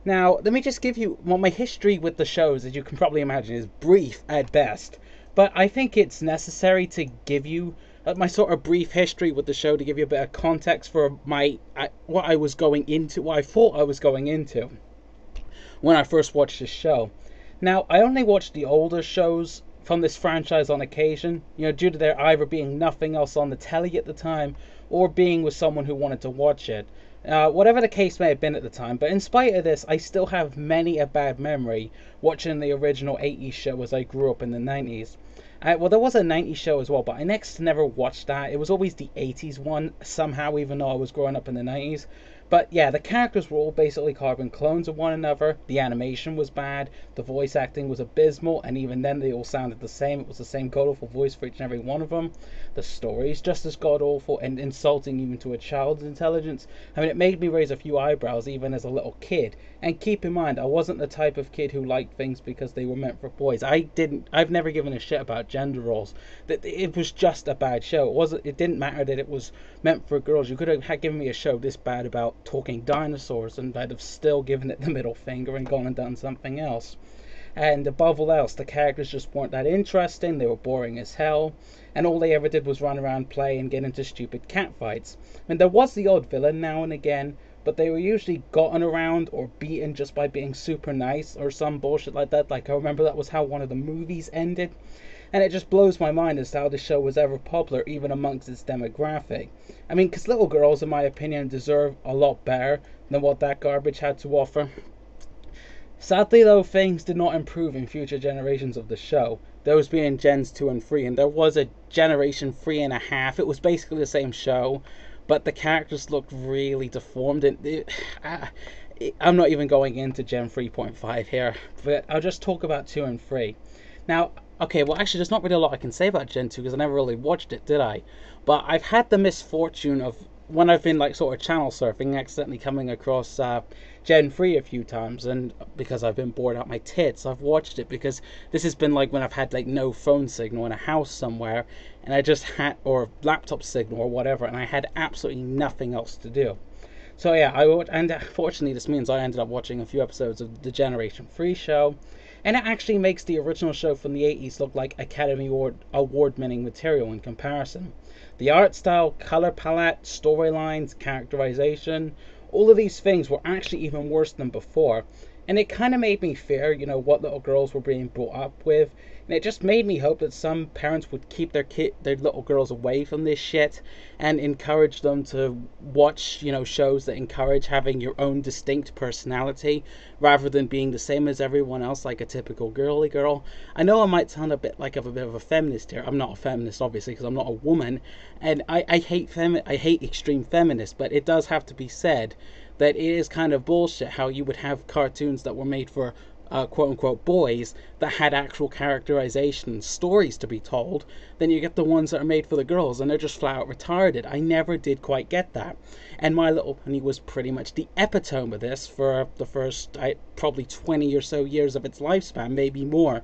Now, let me just give you, well, my history with the shows, as you can probably imagine, is brief at best. But I think it's necessary to give you my sort of brief history with the show to give you a bit of context for what I was going into, what I thought I was going into when I first watched this show. Now, I only watched the older shows from this franchise on occasion, due to there either being nothing else on the telly at the time or being with someone who wanted to watch it. Whatever the case may have been at the time, but in spite of this, I still have many a bad memory watching the original 80s show as I grew up in the 90s. Well, there was a 90s show as well, but I never watched that. It was always the 80s one, somehow, even though I was growing up in the 90s. But yeah, the characters were all basically carbon clones of one another. The animation was bad, the voice acting was abysmal, and even then they all sounded the same. It was the same god-awful voice for each and every one of them. The story's just as god-awful and insulting even to a child's intelligence. I mean, it made me raise a few eyebrows even as a little kid. And keep in mind, I wasn't the type of kid who liked things because they were meant for boys. I've never given a shit about gender roles. It was just a bad show. It didn't matter that it was meant for girls. You could have given me a show this bad about talking dinosaurs and I'd have still given it the middle finger and gone and done something else. And above all else, the characters just weren't that interesting. They were boring as hell, and all they ever did was run around, play, and get into stupid catfights. I mean, there was the odd villain now and again, but they were usually gotten around or beaten just by being super nice or some bullshit like that. Like, I remember that was how one of the movies ended. And it just blows my mind as to how this show was ever popular, even amongst its demographic. I mean, because little girls, in my opinion, deserve a lot better than what that garbage had to offer. Sadly, though, things did not improve in future generations of the show, those being Gens 2 and 3, and there was a Generation 3.5. It was basically the same show, but the characters looked really deformed. I'm not even going into Gen 3.5 here, but I'll just talk about 2 and 3. Now, okay, well, actually, there's not really a lot I can say about Gen 2 because I never really watched it, did I? But I've had the misfortune of, when I've been like sort of channel surfing, accidentally coming across Gen 3 a few times, and because I've been bored out my tits, I've watched it because this has been like when I've had like no phone signal in a house somewhere, and I just had, or laptop signal or whatever, and I had absolutely nothing else to do. So yeah, and fortunately this means I ended up watching a few episodes of the Generation 3 show, and it actually makes the original show from the 80s look like Academy Award-winning material in comparison. The art style, color palette, storylines, characterization, all of these things were actually even worse than before. And it kind of made me fear, what little girls were being brought up with. And it just made me hope that some parents would keep their little girls away from this shit and encourage them to watch, shows that encourage having your own distinct personality rather than being the same as everyone else like a typical girly girl. I know I might sound a bit of a feminist here. I'm not a feminist, obviously, because I'm not a woman. And I hate extreme feminists, but it does have to be said that it is kind of bullshit how you would have cartoons that were made for quote-unquote boys that had actual characterization and stories to be told, then you get the ones that are made for the girls and they're just flat out retarded. I never did quite get that. And My Little Pony was pretty much the epitome of this for the first probably 20 or so years of its lifespan, maybe more.